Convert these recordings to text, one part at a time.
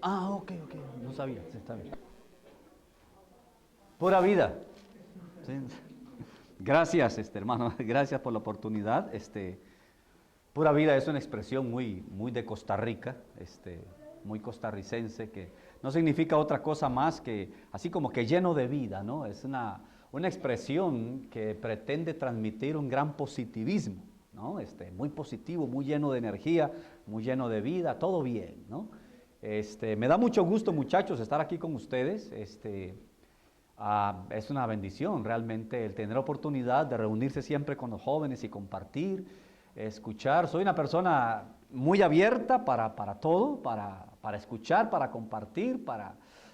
Ah, ok, no sabía, sí, está bien. Pura vida. Sí. Gracias, hermano, gracias por la oportunidad. Pura vida es una expresión muy de Costa Rica, muy costarricense, que no significa otra cosa más que, así como que lleno de vida, ¿no? Es una expresión que pretende transmitir un gran positivismo, ¿no? Muy positivo, muy lleno de energía, muy lleno de vida, todo bien, ¿no? Me da mucho gusto, muchachos, estar aquí con ustedes. Es una bendición realmente el tener oportunidad de reunirse siempre con los jóvenes y compartir, escuchar. Soy una persona muy abierta para todo, para escuchar, para compartir,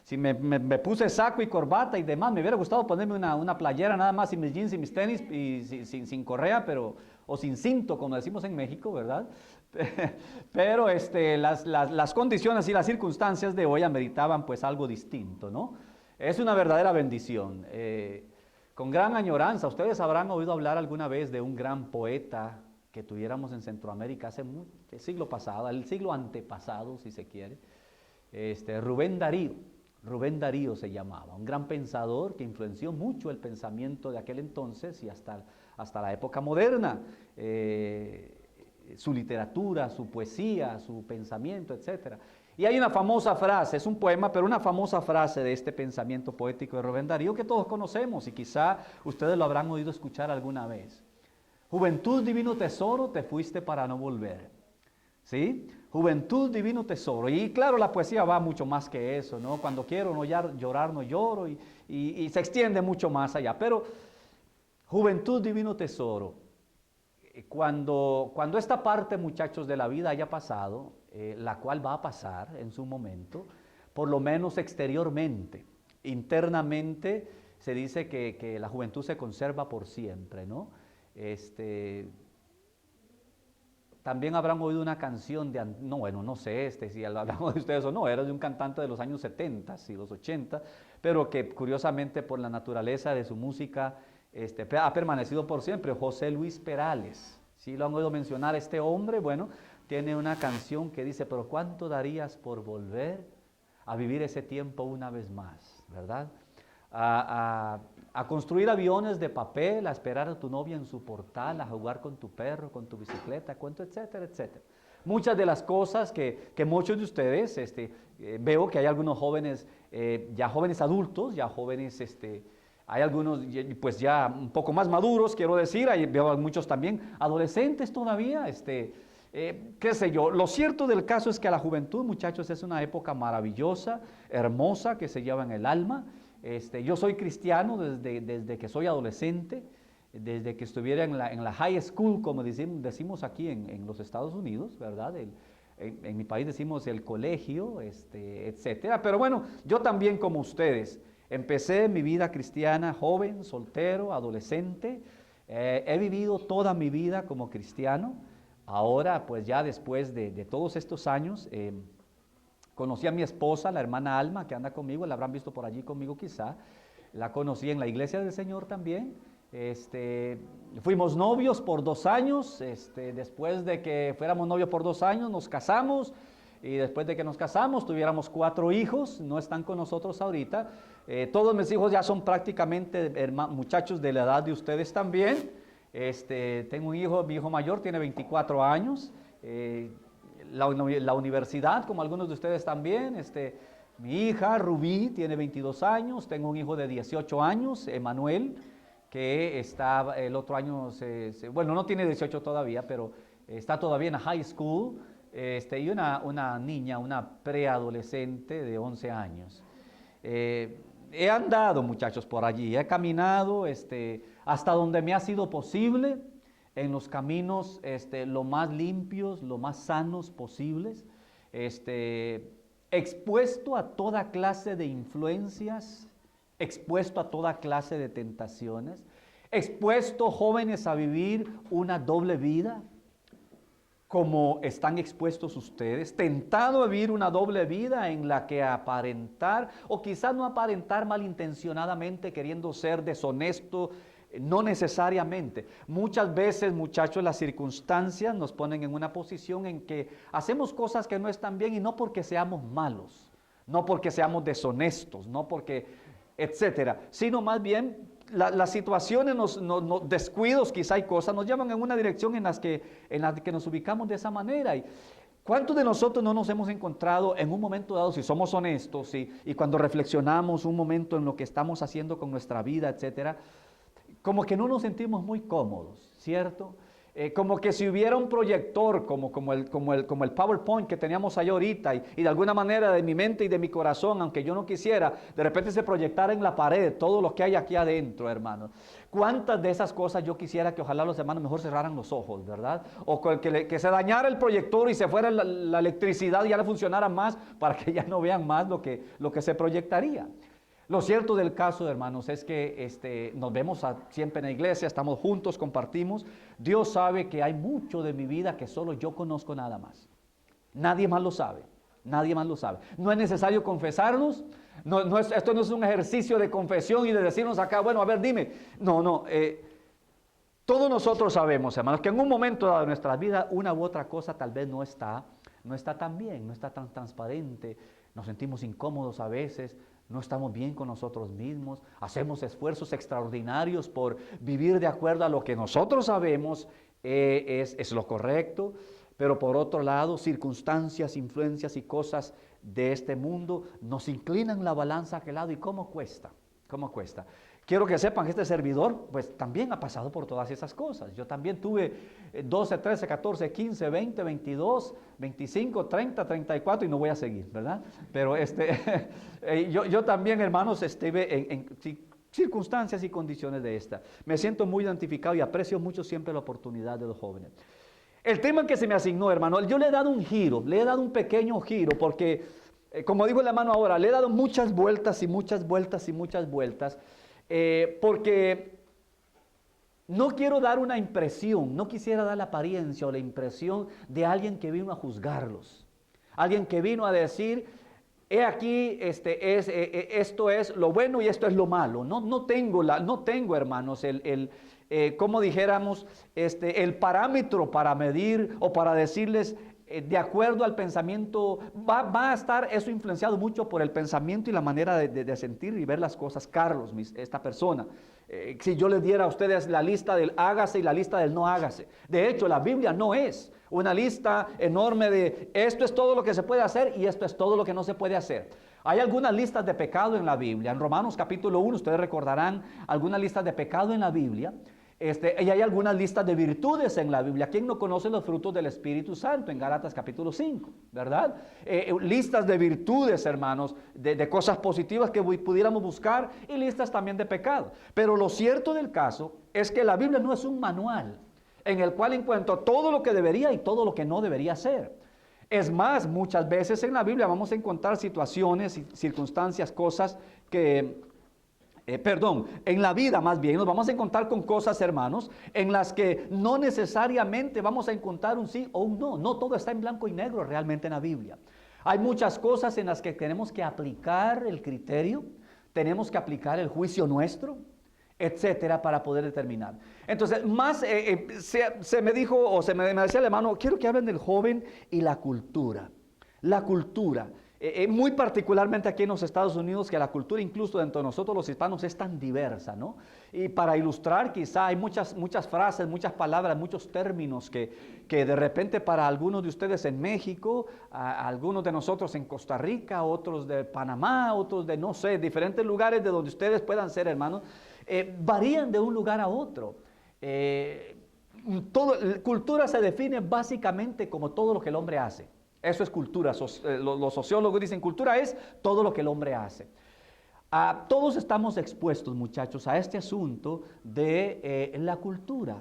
Si me puse saco y corbata y demás, me hubiera gustado ponerme una playera nada más y mis jeans y mis tenis y sin correa, o sin cinto, como decimos en México, ¿verdad? Pero las condiciones y las circunstancias de hoy ameritaban pues algo distinto, ¿no? Es una verdadera bendición. Con gran añoranza, ustedes habrán oído hablar alguna vez de un gran poeta que tuviéramos en Centroamérica el siglo pasado, el siglo antepasado, si se quiere, Rubén Darío. Rubén Darío se llamaba, un gran pensador que influenció mucho el pensamiento de aquel entonces y hasta la época moderna. Su literatura, su poesía, su pensamiento, etc. Y hay una famosa frase, es un poema, pero una famosa frase de este pensamiento poético de Rubén Darío que todos conocemos y quizá ustedes lo habrán oído escuchar alguna vez. Juventud, divino tesoro, te fuiste para no volver. ¿Sí? Juventud, divino tesoro. Y claro, la poesía va mucho más que eso, ¿no? Cuando quiero no llorar, no lloro, y se extiende mucho más allá. Pero, juventud, divino tesoro. Cuando esta parte, muchachos, de la vida haya pasado, la cual va a pasar en su momento, por lo menos exteriormente, internamente se dice que la juventud se conserva por siempre, ¿no? También habrán oído una canción no sé si hablamos de ustedes o no, era de un cantante de los años 70 y los 80, pero que curiosamente por la naturaleza de su música ha permanecido por siempre, José Luis Perales. ¿Sí lo han oído mencionar este hombre? Bueno, tiene una canción que dice, pero ¿cuánto darías por volver a vivir ese tiempo una vez más? ¿Verdad? A construir aviones de papel, a esperar a tu novia en su portal, a jugar con tu perro, con tu bicicleta, cuento, etcétera, etcétera. Muchas de las cosas que muchos de ustedes, veo que hay algunos jóvenes, ya jóvenes adultos, ya jóvenes, hay algunos pues ya un poco más maduros, quiero decir, veo a muchos también adolescentes todavía, qué sé yo. Lo cierto del caso es que la juventud, muchachos, es una época maravillosa, hermosa, que se lleva en el alma. Yo soy cristiano desde que soy adolescente, desde que estuviera en la high school, como decimos aquí en los Estados Unidos, ¿verdad? En mi país decimos el colegio, etcétera. Pero bueno, yo también como ustedes, empecé mi vida cristiana joven, soltero, adolescente. He vivido toda mi vida como cristiano. Ahora, pues ya después de todos estos años, conocí a mi esposa, la hermana Alma, que anda conmigo, la habrán visto por allí conmigo quizá. La conocí en la iglesia del Señor también. Fuimos novios por 2 años. Después de que fuéramos novios por 2 años, nos casamos. Y después de que nos casamos, tuviéramos 4 hijos. No están con nosotros ahorita. Todos mis hijos ya son prácticamente muchachos de la edad de ustedes también. Tengo un hijo, mi hijo mayor tiene 24 años. La universidad, como algunos de ustedes también. Mi hija Rubí tiene 22 años, tengo un hijo de 18 años, Emanuel, que está el otro año, bueno, no tiene 18 todavía, pero está todavía en la high school, y una niña, una preadolescente de 11 años. He andado, muchachos, por allí, he caminado hasta donde me ha sido posible, en los caminos lo más limpios, lo más sanos posibles, expuesto a toda clase de influencias, expuesto a toda clase de tentaciones, expuesto jóvenes a vivir una doble vida, como están expuestos ustedes, tentado a vivir una doble vida en la que aparentar, o quizás no aparentar malintencionadamente, queriendo ser deshonesto, no necesariamente. Muchas veces, muchachos, las circunstancias nos ponen en una posición en que hacemos cosas que no están bien, y no porque seamos malos, no porque seamos deshonestos, no porque, etcétera, sino más bien las situaciones, descuidos, quizá hay cosas, nos llevan en una dirección en las que nos ubicamos de esa manera. Y ¿cuántos de nosotros no nos hemos encontrado en un momento dado, si somos honestos, y cuando reflexionamos un momento en lo que estamos haciendo con nuestra vida, etcétera, como que no nos sentimos muy cómodos, ¿cierto? Como que si hubiera un proyector, como el PowerPoint que teníamos allá ahorita, y de alguna manera de mi mente y de mi corazón, aunque yo no quisiera, de repente se proyectara en la pared todo lo que hay aquí adentro, hermanos. ¿Cuántas de esas cosas yo quisiera que ojalá los hermanos mejor cerraran los ojos, ¿verdad? O que se dañara el proyector y se fuera la electricidad y ya no funcionara más para que ya no vean más lo que se proyectaría. Lo cierto del caso, hermanos, es que nos vemos siempre en la iglesia, estamos juntos, compartimos. Dios sabe que hay mucho de mi vida que solo yo conozco nada más. Nadie más lo sabe, nadie más lo sabe. No es necesario confesarnos, esto no es un ejercicio de confesión y de decirnos acá, bueno, a ver, dime. No, todos nosotros sabemos, hermanos, que en un momento dado de nuestra vida una u otra cosa tal vez no está tan bien, no está tan transparente, nos sentimos incómodos a veces, no estamos bien con nosotros mismos, hacemos esfuerzos extraordinarios por vivir de acuerdo a lo que nosotros sabemos es lo correcto, pero por otro lado, circunstancias, influencias y cosas de este mundo nos inclinan la balanza a aquel lado. ¿Y cómo cuesta? ¿Cómo cuesta? Quiero que sepan que este servidor pues también ha pasado por todas esas cosas. Yo también tuve 12, 13, 14, 15, 20, 22, 25, 30, 34 y no voy a seguir, ¿verdad? Pero yo también, hermanos, estuve en circunstancias y condiciones de esta. Me siento muy identificado y aprecio mucho siempre la oportunidad de los jóvenes. El tema que se me asignó, hermano, yo le he dado un giro, le he dado un pequeño giro porque, como digo el hermano ahora, le he dado muchas vueltas y muchas vueltas y muchas vueltas. Porque no quiero dar una impresión, no quisiera dar la apariencia o la impresión de alguien que vino a juzgarlos, alguien que vino a decir, he aquí, esto es lo bueno y esto es lo malo. No tengo, hermanos, como dijéramos, el parámetro para medir o para decirles, de acuerdo al pensamiento, va a estar eso influenciado mucho por el pensamiento y la manera de sentir y ver las cosas. Carlos, esta persona, si yo les diera a ustedes la lista del hágase y la lista del no hágase. De hecho, la Biblia no es una lista enorme de esto es todo lo que se puede hacer y esto es todo lo que no se puede hacer. Hay algunas listas de pecado en la Biblia. En Romanos capítulo 1, ustedes recordarán algunas listas de pecado en la Biblia. Y hay algunas listas de virtudes en la Biblia. ¿Quién no conoce los frutos del Espíritu Santo? En Gálatas capítulo 5, ¿verdad? Listas de virtudes, hermanos, de cosas positivas que pudiéramos buscar y listas también de pecado. Pero lo cierto del caso es que la Biblia no es un manual en el cual encuentro todo lo que debería y todo lo que no debería ser. Es más, muchas veces en la Biblia vamos a encontrar situaciones, circunstancias, cosas que... en la vida más bien nos vamos a encontrar con cosas, hermanos, en las que no necesariamente vamos a encontrar un sí o un no. No todo está en blanco y negro realmente en la Biblia. Hay muchas cosas en las que tenemos que aplicar el criterio, tenemos que aplicar el juicio nuestro, etcétera, para poder determinar. Entonces, se me dijo, o me decía el hermano, quiero que hablen del joven y la cultura. La cultura. Muy particularmente aquí en los Estados Unidos, que la cultura incluso dentro de nosotros los hispanos es tan diversa, ¿no? Y para ilustrar quizá hay muchas frases, muchas palabras, muchos términos que de repente para algunos de ustedes en México, algunos de nosotros en Costa Rica, otros de Panamá, otros de no sé, diferentes lugares de donde ustedes puedan ser, hermanos, varían de un lugar a otro. Cultura se define básicamente como todo lo que el hombre hace. Eso es cultura. Los sociólogos dicen cultura es todo lo que el hombre hace. Todos estamos expuestos, muchachos, a este asunto de la cultura.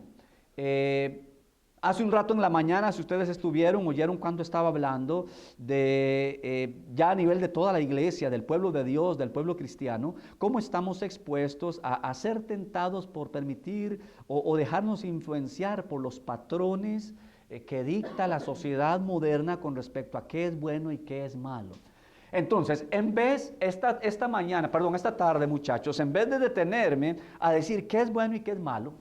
Hace un rato en la mañana, si ustedes oyeron cuando estaba hablando de, ya a nivel de toda la iglesia, del pueblo de Dios, del pueblo cristiano, cómo estamos expuestos a ser tentados por permitir o dejarnos influenciar por los patrones que dicta la sociedad moderna con respecto a qué es bueno y qué es malo. Entonces, esta tarde, muchachos, en vez de detenerme a decir qué es bueno y qué es malo,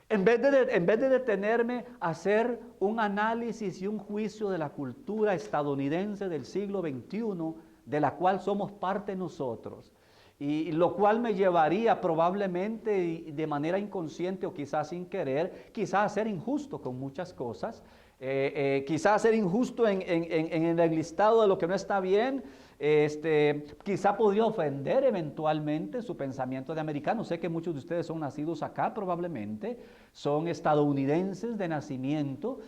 en vez de detenerme a hacer un análisis y un juicio de la cultura estadounidense del siglo XXI, de la cual somos parte nosotros. Y lo cual me llevaría probablemente de manera inconsciente o quizás sin querer, quizás a ser injusto con muchas cosas, quizás a ser injusto en el listado de lo que no está bien, quizá podría ofender eventualmente su pensamiento de americano. Sé que muchos de ustedes son nacidos acá probablemente, son estadounidenses de nacimiento.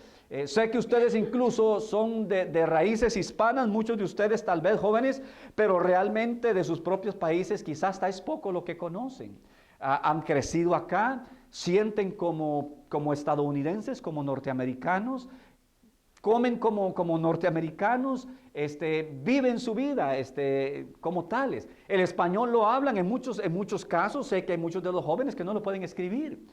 Sé que ustedes incluso son de raíces hispanas, muchos de ustedes tal vez jóvenes, pero realmente de sus propios países quizás hasta es poco lo que conocen. Han crecido acá, sienten como estadounidenses, como norteamericanos, comen como norteamericanos, viven su vida como tales. El español lo hablan en muchos casos. Sé que hay muchos de los jóvenes que no lo pueden escribir.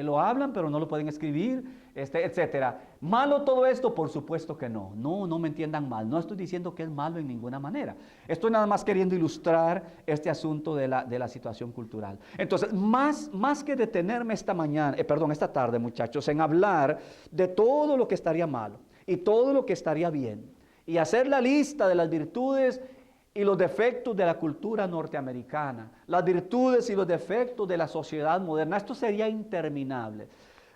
Lo hablan, pero no lo pueden escribir, etcétera. ¿Malo todo esto? Por supuesto que no. No me entiendan mal. No estoy diciendo que es malo en ninguna manera. Estoy nada más queriendo ilustrar este asunto de la situación cultural. Entonces, más que detenerme esta tarde, muchachos, en hablar de todo lo que estaría malo y todo lo que estaría bien, y hacer la lista de las virtudes y los defectos de la cultura norteamericana, las virtudes y los defectos de la sociedad moderna, esto sería interminable.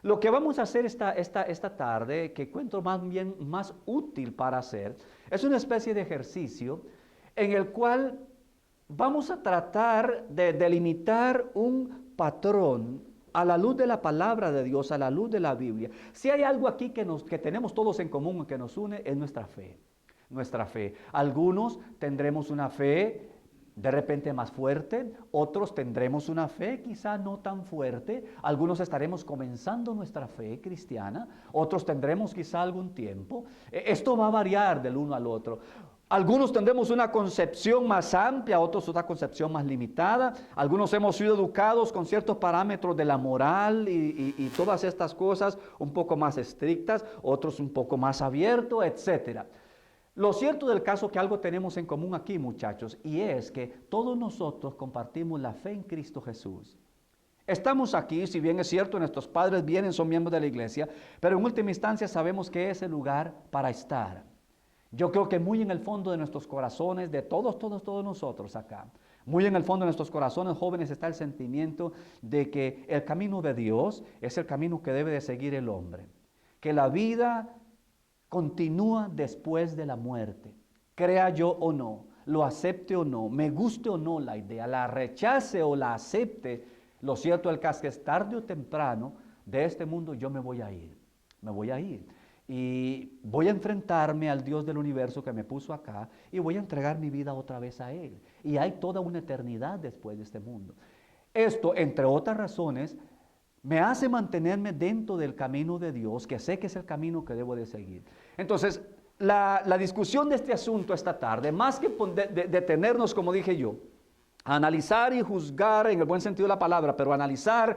Lo que vamos a hacer esta tarde, que encuentro más útil para hacer, es una especie de ejercicio en el cual vamos a tratar de delimitar un patrón a la luz de la palabra de Dios, a la luz de la Biblia. Si hay algo aquí que tenemos todos en común, que nos une, es nuestra fe. Nuestra fe. Algunos tendremos una fe de repente más fuerte, otros tendremos una fe quizá no tan fuerte, algunos estaremos comenzando nuestra fe cristiana, otros tendremos quizá algún tiempo. Esto va a variar del uno al otro. Algunos tendremos una concepción más amplia, otros una concepción más limitada. Algunos hemos sido educados con ciertos parámetros de la moral y todas estas cosas un poco más estrictas, otros un poco más abiertos, etcétera. Lo cierto del caso es que algo tenemos en común aquí, muchachos, y es que todos nosotros compartimos la fe en Cristo Jesús. Estamos aquí, si bien es cierto, nuestros padres vienen, son miembros de la iglesia, pero en última instancia sabemos que es el lugar para estar. Yo creo que muy en el fondo de nuestros corazones, de todos nosotros acá, muy en el fondo de nuestros corazones jóvenes está el sentimiento de que el camino de Dios es el camino que debe de seguir el hombre, que la vida continúa después de la muerte, crea yo o no, lo acepte o no, me guste o no la idea, la rechace o la acepte, lo cierto es que es tarde o temprano de este mundo yo me voy a ir y voy a enfrentarme al Dios del universo que me puso acá y voy a entregar mi vida otra vez a Él, y hay toda una eternidad después de este mundo. Esto, entre otras razones, me hace mantenerme dentro del camino de Dios, que sé que es el camino que debo de seguir. Entonces, la discusión de este asunto esta tarde, más que detenernos, como dije yo, a analizar y juzgar en el buen sentido de la palabra, pero analizar,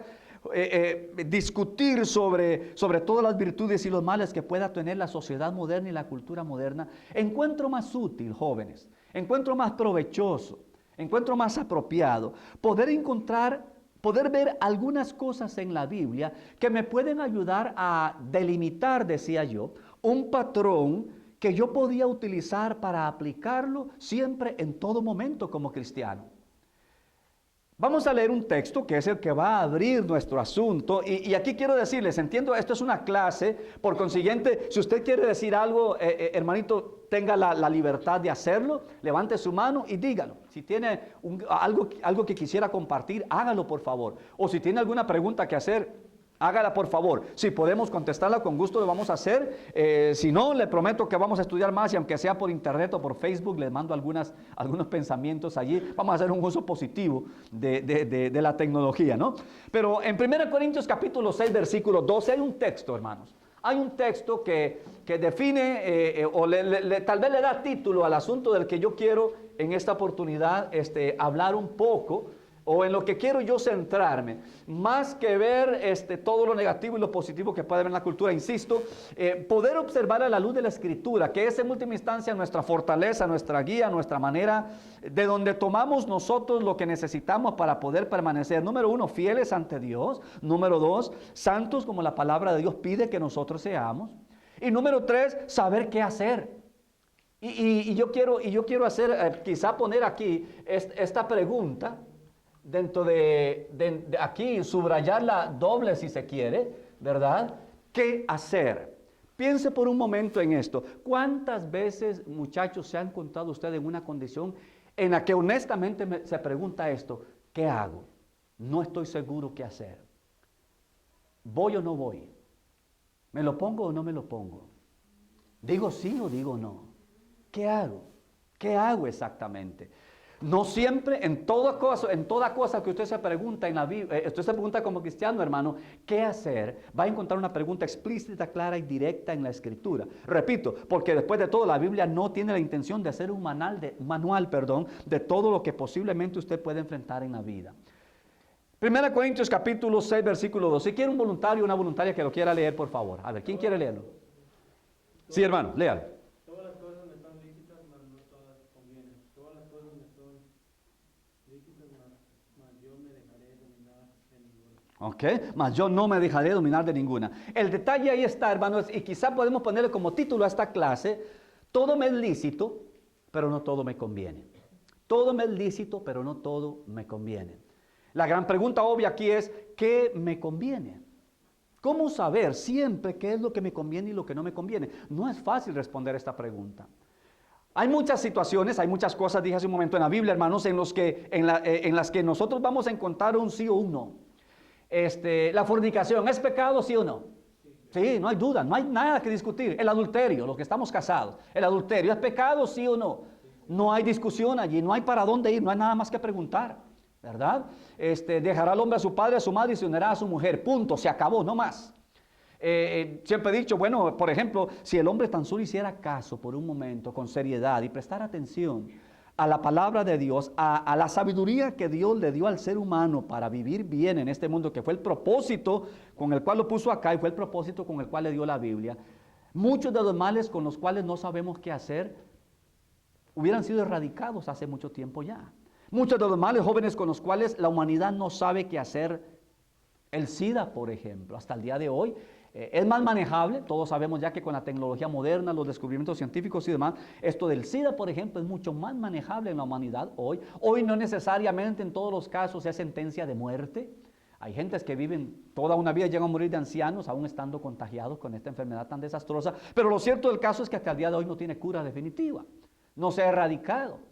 discutir sobre todas las virtudes y los males que pueda tener la sociedad moderna y la cultura moderna, encuentro más útil, jóvenes, encuentro más provechoso, encuentro más apropiado, poder ver algunas cosas en la Biblia que me pueden ayudar a delimitar, decía yo, un patrón que yo podía utilizar para aplicarlo siempre en todo momento como cristiano. Vamos a leer un texto que es el que va a abrir nuestro asunto y aquí quiero decirles, entiendo, esto es una clase, por consiguiente, si usted quiere decir algo, hermanito, tenga la libertad de hacerlo, levante su mano y dígalo. Si tiene algo que quisiera compartir, hágalo por favor. O si tiene alguna pregunta que hacer, hágala por favor. Si podemos contestarla, con gusto lo vamos a hacer. Si no, le prometo que vamos a estudiar más y aunque sea por internet o por Facebook, les mando algunos pensamientos allí. Vamos a hacer un uso positivo de la tecnología, ¿no? Pero en 1 Corintios capítulo 6, versículo 12 hay un texto, hermanos. Hay un texto que define tal vez le da título al asunto del que yo quiero en esta oportunidad hablar un poco, o en lo que quiero yo centrarme, más que ver todo lo negativo y lo positivo que puede haber en la cultura, insisto, poder observar a la luz de la Escritura, que es en última instancia nuestra fortaleza, nuestra guía, nuestra manera, de donde tomamos nosotros lo que necesitamos para poder permanecer, número uno, fieles ante Dios, número dos, santos como la palabra de Dios pide que nosotros seamos, y número tres, saber qué hacer. Y yo quiero hacer, quizá poner aquí esta pregunta dentro de aquí, subrayarla doble si se quiere, ¿verdad? ¿Qué hacer? Piense por un momento en esto. ¿Cuántas veces, muchachos, se han encontrado ustedes en una condición en la que honestamente se pregunta esto? ¿Qué hago? No estoy seguro qué hacer. ¿Voy o no voy? ¿Me lo pongo o no me lo pongo? ¿Digo sí o digo no? ¿Qué hago? ¿Qué hago exactamente? No siempre, en toda cosa que usted se pregunta en la Biblia, usted se pregunta como cristiano, hermano, ¿qué hacer? Va a encontrar una pregunta explícita, clara y directa en la Escritura. Repito, porque después de todo, la Biblia no tiene la intención de hacer un manual de todo lo que posiblemente usted puede enfrentar en la vida. 1 Corintios capítulo 6, versículo 2. Si quiere un voluntario o una voluntaria que lo quiera leer, por favor. A ver, ¿quién quiere leerlo? Sí, hermano, léalo. Todas las cosas me son lícitas, mas no todas convienen. Todas las cosas me son lícitas, mas yo me dejaré dominar de ninguna. Ok, mas yo no me dejaré dominar de ninguna. El detalle ahí está, hermanos, y quizá podemos ponerle como título a esta clase: todo me es lícito, pero no todo me conviene. Todo me es lícito, pero no todo me conviene. La gran pregunta obvia aquí es, ¿qué me conviene? ¿Cómo saber siempre qué es lo que me conviene y lo que no me conviene? No es fácil responder esta pregunta. Hay muchas situaciones, hay muchas cosas, dije hace un momento en la Biblia, hermanos, en las que nosotros vamos a encontrar un sí o un no. La fornicación, ¿es pecado, sí o no? Sí, no hay duda, no hay nada que discutir. El adulterio, los que estamos casados, el adulterio, ¿es pecado, sí o no? No hay discusión allí, no hay para dónde ir, no hay nada más que preguntar. ¿Verdad? Dejará al hombre a su padre, a su madre y se unirá a su mujer. Punto, se acabó, no más. Siempre he dicho, bueno, por ejemplo, si el hombre tan solo hiciera caso por un momento, con seriedad, y prestar atención a la palabra de Dios, a la sabiduría que Dios le dio al ser humano para vivir bien en este mundo, que fue el propósito con el cual lo puso acá y fue el propósito con el cual le dio la Biblia, muchos de los males con los cuales no sabemos qué hacer hubieran sido erradicados hace mucho tiempo ya. Muchos de los males jóvenes con los cuales la humanidad no sabe qué hacer, el SIDA, por ejemplo, hasta el día de hoy, es más manejable. Todos sabemos ya que con la tecnología moderna, los descubrimientos científicos y demás, esto del SIDA, por ejemplo, es mucho más manejable en la humanidad hoy. Hoy no necesariamente en todos los casos es sentencia de muerte. Hay gentes que viven toda una vida y llegan a morir de ancianos, aún estando contagiados con esta enfermedad tan desastrosa. Pero lo cierto del caso es que hasta el día de hoy no tiene cura definitiva, no se ha erradicado.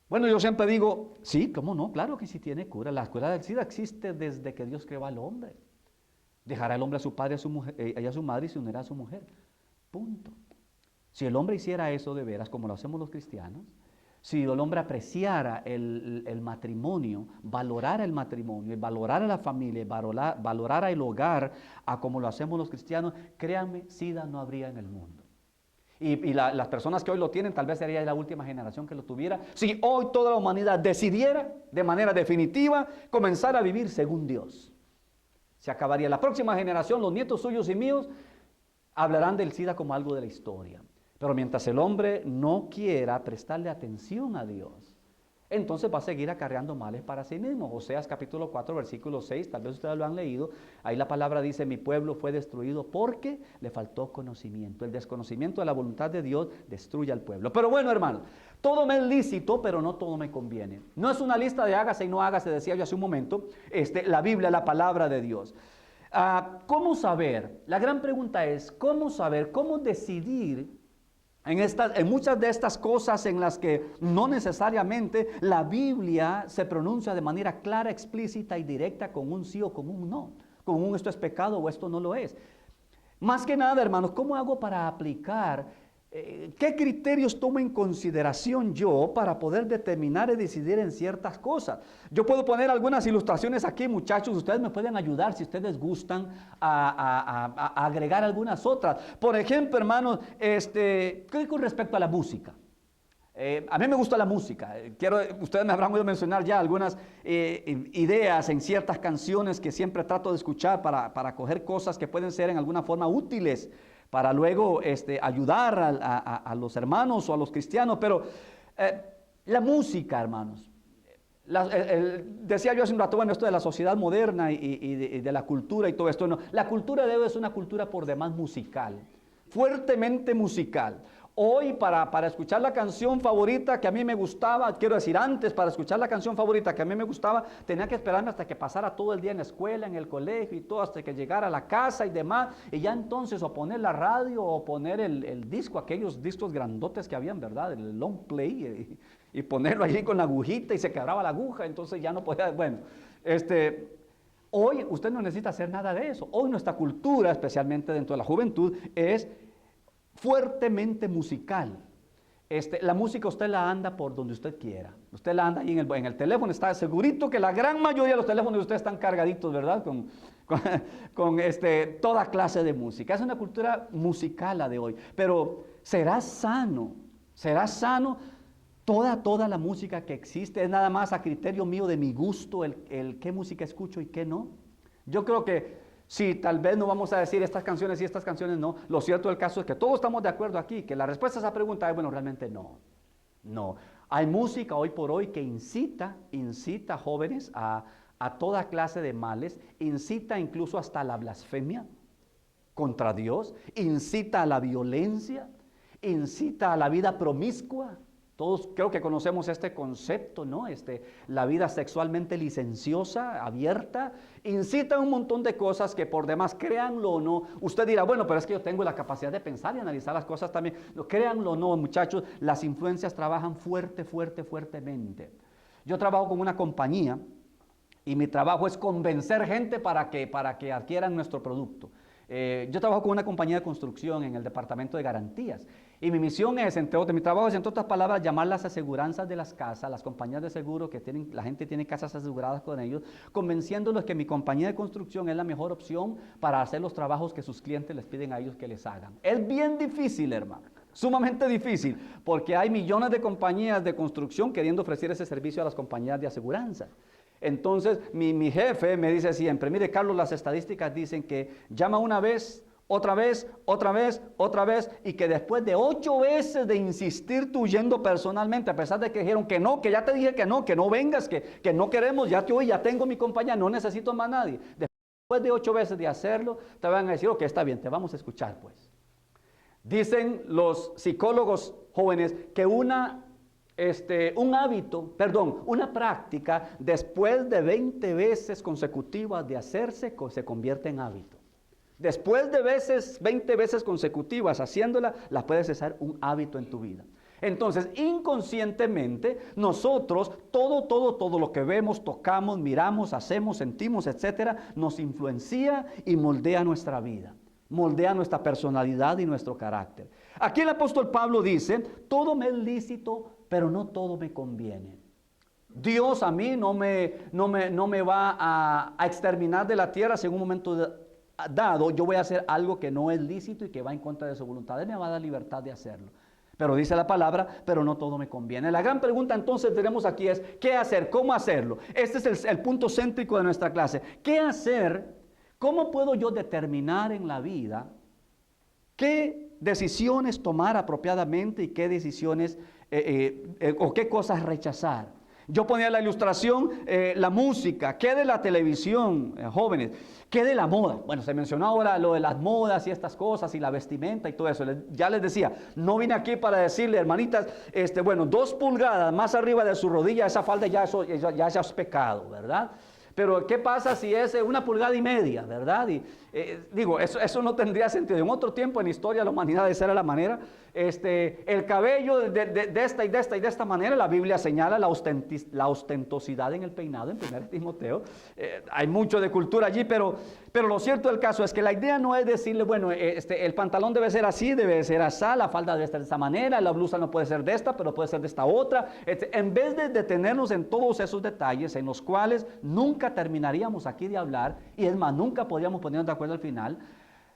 Bueno, yo siempre digo, sí, ¿cómo no? Claro que sí tiene cura. La cura del SIDA existe desde que Dios creó al hombre. Dejará el hombre a su padre y a su madre y se unirá a su mujer. Punto. Si el hombre hiciera eso de veras, como lo hacemos los cristianos, si el hombre apreciara el matrimonio, valorara el matrimonio, valorara la familia, valorara el hogar, a como lo hacemos los cristianos, créanme, SIDA no habría en el mundo. Y las personas que hoy lo tienen, tal vez sería la última generación que lo tuviera. Si hoy toda la humanidad decidiera de manera definitiva comenzar a vivir según Dios, se acabaría. La próxima generación, los nietos suyos y míos, hablarán del SIDA como algo de la historia. Pero mientras el hombre no quiera prestarle atención a Dios, entonces va a seguir acarreando males para sí mismo. Oseas capítulo 4, versículo 6, tal vez ustedes lo han leído. Ahí la palabra dice, mi pueblo fue destruido porque le faltó conocimiento. El desconocimiento de la voluntad de Dios destruye al pueblo. Pero bueno, hermano, todo me es lícito, pero no todo me conviene. No es una lista de hágase y no hágase, decía yo hace un momento. La Biblia, la palabra de Dios. ¿Cómo saber? La gran pregunta es, ¿cómo saber? ¿Cómo decidir? En muchas de estas cosas en las que no necesariamente la Biblia se pronuncia de manera clara, explícita y directa con un sí o con un no, con un esto es pecado o esto no lo es. Más que nada, hermanos, ¿cómo hago para aplicar? ¿Qué criterios tomo en consideración yo para poder determinar y decidir en ciertas cosas? Yo puedo poner algunas ilustraciones aquí, muchachos, ustedes me pueden ayudar si ustedes gustan a agregar algunas otras. Por ejemplo, hermanos, con respecto a la música. A mí me gusta la música. Ustedes me habrán oído mencionar ya algunas ideas en ciertas canciones que siempre trato de escuchar para coger cosas que pueden ser en alguna forma útiles para luego ayudar a los hermanos o a los cristianos. Pero la música, hermanos, decía yo hace un rato, bueno, esto de la sociedad moderna y de la cultura y todo esto, no. La cultura de hoy es una cultura por demás musical, fuertemente musical. Hoy para escuchar la canción favorita que a mí me gustaba, quiero decir, antes para escuchar la canción favorita que a mí me gustaba, tenía que esperarme hasta que pasara todo el día en la escuela, en el colegio y todo, hasta que llegara a la casa y demás, y ya entonces o poner la radio o poner el disco, aquellos discos grandotes que habían, ¿verdad? El long play, y ponerlo allí con la agujita y se quebraba la aguja, entonces ya no podía, bueno, hoy usted no necesita hacer nada de eso. Hoy nuestra cultura, especialmente dentro de la juventud, es fuertemente musical. La música usted la anda por donde usted quiera. Usted la anda ahí en el teléfono. Está segurito que la gran mayoría de los teléfonos de usted están cargaditos, ¿verdad? Con toda clase de música. Es una cultura musical la de hoy. Pero ¿será sano toda la música que existe? ¿Es nada más a criterio mío de mi gusto el qué música escucho y qué no? Yo creo que sí, tal vez no vamos a decir estas canciones y estas canciones no. Lo cierto del caso es que todos estamos de acuerdo aquí, que la respuesta a esa pregunta es, bueno, realmente no. No. Hay música hoy por hoy que incita a jóvenes a toda clase de males, incita incluso hasta a la blasfemia contra Dios, incita a la violencia, incita a la vida promiscua. Todos creo que conocemos este concepto, ¿no? La vida sexualmente licenciosa, abierta, incita a un montón de cosas que por demás, créanlo o no, usted dirá, bueno, pero es que yo tengo la capacidad de pensar y analizar las cosas también. No, créanlo o no, muchachos, las influencias trabajan fuertemente. Yo trabajo con una compañía y mi trabajo es convencer gente para que adquieran nuestro producto. Yo trabajo con una compañía de construcción en el departamento de garantías y mi misión es, mi trabajo es, entre otras palabras, llamar las aseguranzas de las casas, las compañías de seguro que tienen, la gente tiene casas aseguradas con ellos, convenciéndolos que mi compañía de construcción es la mejor opción para hacer los trabajos que sus clientes les piden a ellos que les hagan. Es bien difícil, hermano, sumamente difícil, porque hay millones de compañías de construcción queriendo ofrecer ese servicio a las compañías de aseguranza. Entonces, mi jefe me dice siempre, mire, Carlos, las estadísticas dicen que llama una vez, otra vez, y que después de 8 veces de insistir tú yendo personalmente, a pesar de que dijeron que no, que ya te dije que no vengas, que no queremos, ya te oí, ya tengo mi compañía, no necesito más nadie. Después de 8 veces de hacerlo, te van a decir, ok, está bien, te vamos a escuchar pues. Dicen los psicólogos jóvenes que una práctica después de 20 veces consecutivas de hacerse se convierte en hábito. Después de 20 veces consecutivas haciéndola, la puedes hacer un hábito en tu vida. Entonces, inconscientemente, nosotros, todo lo que vemos, tocamos, miramos, hacemos, sentimos, etcétera, nos influencia y moldea nuestra vida, moldea nuestra personalidad y nuestro carácter. Aquí el apóstol Pablo dice, todo me es lícito, pero no todo me conviene. Dios a mí no me va a exterminar de la tierra si en un momento dado yo voy a hacer algo que no es lícito y que va en contra de su voluntad. Él me va a dar libertad de hacerlo. Pero dice la palabra, pero no todo me conviene. La gran pregunta entonces tenemos aquí es, ¿qué hacer? ¿Cómo hacerlo? Este es el punto céntrico de nuestra clase. ¿Qué hacer? ¿Cómo puedo yo determinar en la vida qué decisiones tomar apropiadamente y qué decisiones o qué cosas rechazar? Yo ponía la ilustración, la música, ¿qué de la televisión, jóvenes? ¿Qué de la moda? Bueno, se mencionó ahora lo de las modas y estas cosas y la vestimenta y todo eso. Ya les decía, no vine aquí para decirle, hermanitas, 2 pulgadas más arriba de su rodilla, esa falda ya es pecado, ¿verdad? Pero ¿qué pasa si es 1,5 pulgadas, verdad? Y eso no tendría sentido. En otro tiempo en la historia de la humanidad esa era la manera. El cabello de esta manera, la Biblia señala la ostentosidad en el peinado en 1 Timoteo. Hay mucho de cultura allí, pero lo cierto del caso es que la idea no es decirle, bueno, el pantalón debe ser así, debe ser así, la falda debe ser de esta manera, la blusa no puede ser de esta, pero puede ser de esta otra. En vez de detenernos en todos esos detalles en los cuales nunca terminaríamos aquí de hablar, y es más, nunca podríamos ponernos de acuerdo al final,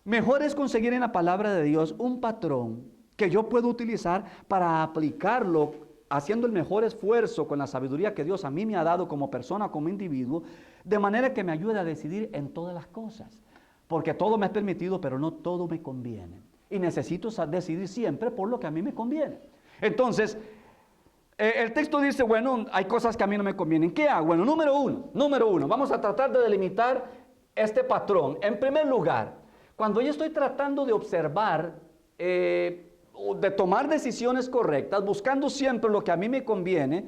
mejor es conseguir en la palabra de Dios un patrón que yo puedo utilizar para aplicarlo, haciendo el mejor esfuerzo con la sabiduría que Dios a mí me ha dado como persona, como individuo, de manera que me ayude a decidir en todas las cosas. Porque todo me es permitido, pero no todo me conviene. Y necesito decidir siempre por lo que a mí me conviene. Entonces, el texto dice, bueno, hay cosas que a mí no me convienen. ¿Qué hago? Bueno, número uno, vamos a tratar de delimitar este patrón. En primer lugar, cuando yo estoy tratando de observar de tomar decisiones correctas, buscando siempre lo que a mí me conviene,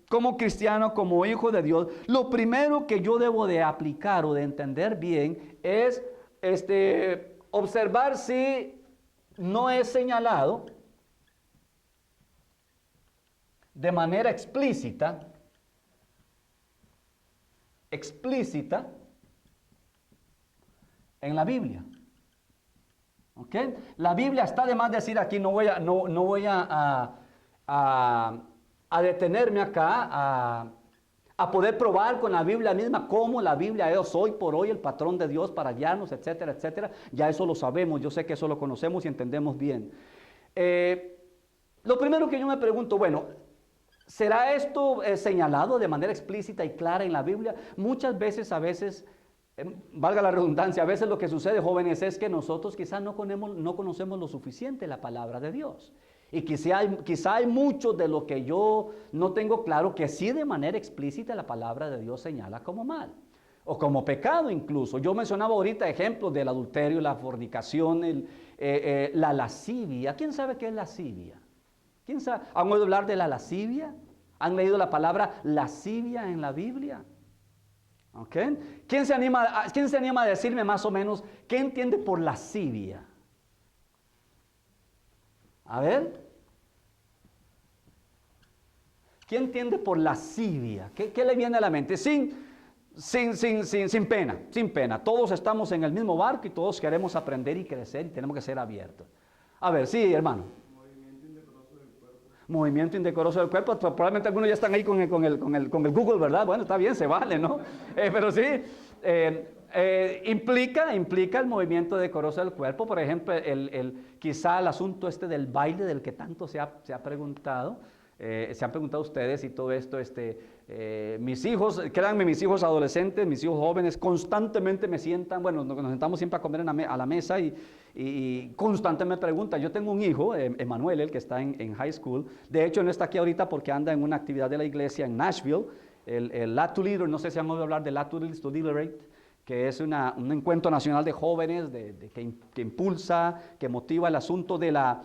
como cristiano, como hijo de Dios, lo primero que yo debo de aplicar o de entender bien es observar si no es señalado de manera explícita en la Biblia. ¿Ok? La Biblia está de más decir aquí, no voy a detenerme acá, a poder probar con la Biblia misma cómo la Biblia es hoy por hoy el patrón de Dios para guiarnos, etcétera, etcétera. Ya eso lo sabemos, yo sé que eso lo conocemos y entendemos bien. Lo primero que yo me pregunto, bueno, ¿será esto señalado de manera explícita y clara en la Biblia? Muchas veces, valga la redundancia, a veces lo que sucede, jóvenes, es que nosotros quizás no conocemos lo suficiente la palabra de Dios. Y quizá hay mucho de lo que yo no tengo claro que sí de manera explícita la palabra de Dios señala como mal. O como pecado incluso. Yo mencionaba ahorita ejemplos del adulterio, la fornicación, la lascivia. ¿Quién sabe qué es lascivia? ¿Quién sabe? ¿Han oído hablar de la lascivia? ¿Han leído la palabra lascivia en la Biblia? ¿Okay? ¿Quién se anima a decirme más o menos qué entiende por lascivia? A ver. ¿Qué entiende por lascivia? ¿Qué le viene a la mente? Sin pena. Todos estamos en el mismo barco y todos queremos aprender y crecer y tenemos que ser abiertos. A ver, sí, hermano. Movimiento indecoroso del cuerpo. Movimiento indecoroso del cuerpo. Probablemente algunos ya están ahí con el Google, ¿verdad? Bueno, está bien, se vale, ¿no? Pero sí, implica el movimiento decoroso del cuerpo. Por ejemplo, quizá el asunto del baile del que tanto se ha preguntado. Se han preguntado ustedes y todo esto, mis hijos, créanme, mis hijos adolescentes, mis hijos jóvenes, constantemente me sientan, bueno, nos sentamos siempre a comer a la mesa y constantemente me preguntan. Yo tengo un hijo, Emanuel, el que está en high school, de hecho no está aquí ahorita porque anda en una actividad de la iglesia en Nashville, el Lad to Leader, no sé si han oído hablar de Lad to Liberate, que es un encuentro nacional de jóvenes que impulsa, que motiva el asunto de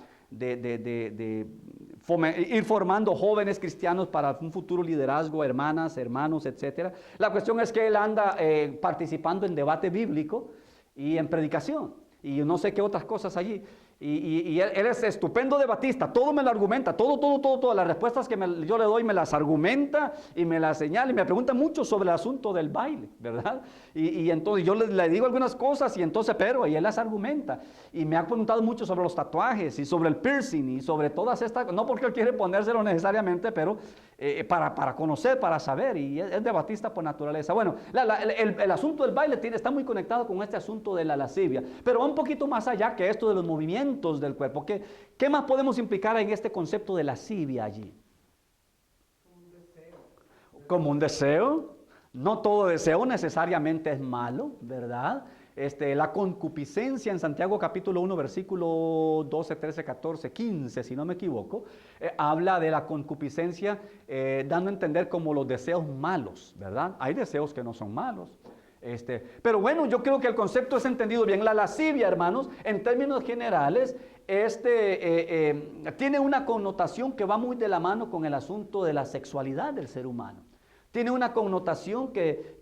ir formando jóvenes cristianos para un futuro liderazgo, hermanas, hermanos, etcétera. La cuestión es que él anda participando en debate bíblico y en predicación y no sé qué otras cosas allí. Y él es estupendo debatista, todo me lo argumenta, todas las respuestas que yo le doy me las argumenta y me las señala y me pregunta mucho sobre el asunto del baile, ¿verdad? Y entonces yo le digo algunas cosas y él las argumenta y me ha preguntado mucho sobre los tatuajes y sobre el piercing y sobre todas estas, no porque él quiere ponérselo necesariamente, pero para conocer, para saber, y es debatista por naturaleza. Bueno, el asunto del baile está muy conectado con este asunto de la lascivia, pero va un poquito más allá que esto de los movimientos del cuerpo. ¿Qué más podemos implicar en este concepto de lascivia allí? Como un deseo. No todo deseo necesariamente es malo, ¿verdad? La concupiscencia en Santiago capítulo 1, versículo 12, 13, 14, 15, si no me equivoco, habla de la concupiscencia dando a entender como los deseos malos, ¿verdad? Hay deseos que no son malos. Pero bueno, yo creo que el concepto es entendido bien. La lascivia, hermanos, en términos generales, tiene una connotación que va muy de la mano con el asunto de la sexualidad del ser humano. Tiene una connotación que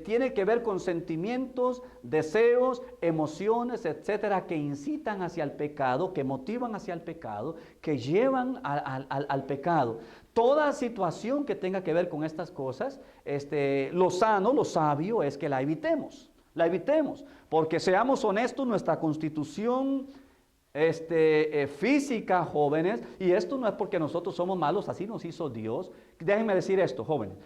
tiene que ver con sentimientos, deseos, emociones, etcétera, que incitan hacia el pecado, que motivan hacia el pecado, que llevan al pecado. Toda situación que tenga que ver con estas cosas, lo sano, lo sabio es que la evitemos, porque seamos honestos, nuestra constitución física, jóvenes, y esto no es porque nosotros somos malos, así nos hizo Dios. Déjenme decir esto, jóvenes,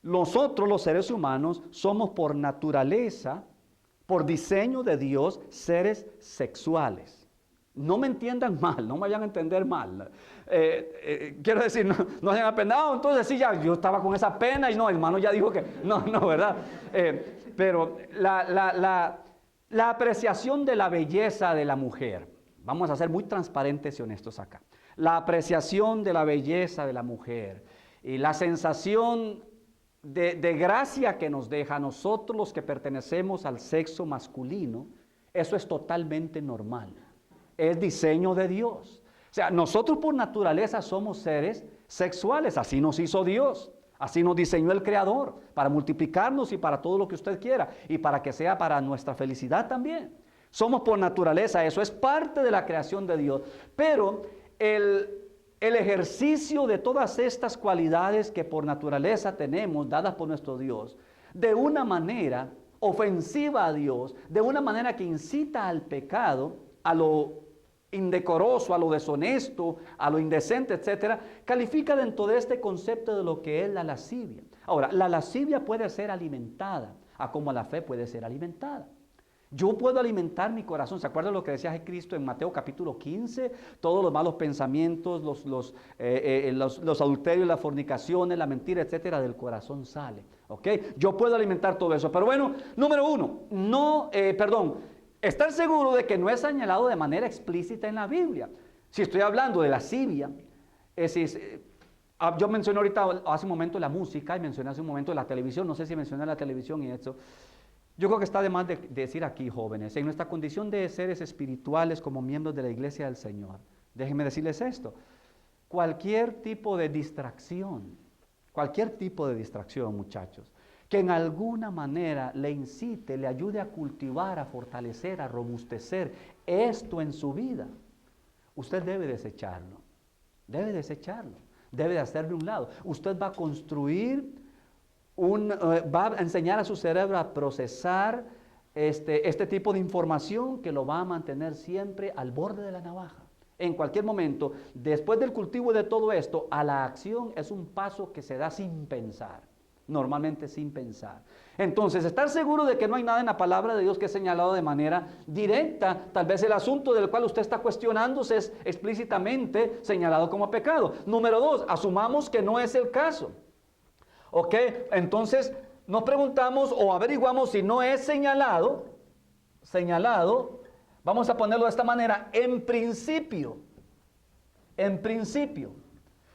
nosotros los seres humanos somos por naturaleza, por diseño de Dios, seres sexuales. No me entiendan mal, no me vayan a entender mal. Quiero decir, no vayan a pena. No, entonces sí, ya yo estaba con esa pena y no, hermano ya dijo que no, ¿verdad? Pero la apreciación de la belleza de la mujer, vamos a ser muy transparentes y honestos acá. La apreciación de la belleza de la mujer y la sensación de gracia que nos deja a nosotros los que pertenecemos al sexo masculino, eso es totalmente normal. es diseño de Dios. O sea, nosotros por naturaleza somos seres sexuales, así nos hizo Dios. Así nos diseñó el Creador, para multiplicarnos y para todo lo que usted quiera, y para que sea para nuestra felicidad también. Somos por naturaleza, eso es parte de la creación de Dios. Pero el ejercicio de todas estas cualidades que por naturaleza tenemos, dadas por nuestro Dios, de una manera ofensiva a Dios, de una manera que incita al pecado, a lo indecoroso, a lo deshonesto, a lo indecente, etcétera, califica dentro de este concepto de lo que es la lascivia. Ahora, la lascivia puede ser alimentada, a como la fe puede ser alimentada. Yo puedo alimentar mi corazón. ¿Se acuerdan lo que decía Cristo en Mateo capítulo 15? Todos los malos pensamientos, los adulterios, las fornicaciones, la mentira, etcétera, del corazón sale. ¿Ok? Yo puedo alimentar todo eso. Pero bueno, número uno, estar seguro de que no es señalado de manera explícita en la Biblia. Si estoy hablando de lascivia, yo mencioné ahorita hace un momento la música y mencioné hace un momento la televisión. No sé si mencioné la televisión y eso. Yo creo que está de más de decir aquí, jóvenes, en nuestra condición de seres espirituales como miembros de la iglesia del Señor, déjenme decirles esto, cualquier tipo de distracción, muchachos, que en alguna manera le incite, le ayude a cultivar, a fortalecer, a robustecer esto en su vida, usted debe desecharlo, debe de hacer de un lado. Usted va a construir va a enseñar a su cerebro a procesar este tipo de información que lo va a mantener siempre al borde de la navaja. En cualquier momento, después del cultivo de todo esto, a la acción es un paso que se da sin pensar, normalmente sin pensar. Entonces, estar seguro de que no hay nada en la palabra de Dios que es señalado de manera directa. Tal vez el asunto del cual usted está cuestionándose es explícitamente señalado como pecado. Número 2, asumamos que no es el caso. Ok, entonces nos preguntamos o averiguamos si no es señalado, vamos a ponerlo de esta manera, en principio,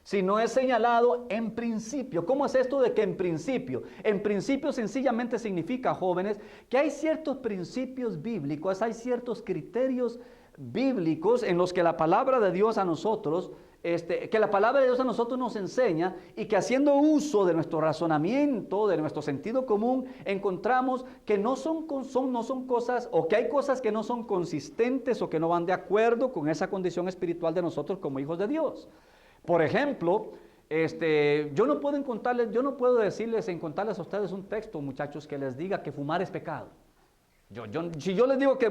si no es señalado en principio. ¿Cómo es esto de que en principio? En principio sencillamente significa, jóvenes, que hay ciertos principios bíblicos, hay ciertos criterios bíblicos en los que la palabra de Dios a nosotros nos enseña, y que haciendo uso de nuestro razonamiento, de nuestro sentido común, encontramos que no son cosas, o que hay cosas que no son consistentes o que no van de acuerdo con esa condición espiritual de nosotros como hijos de Dios. Por ejemplo, yo no puedo contarles a ustedes un texto, muchachos, que les diga que fumar es pecado. Si yo les digo que,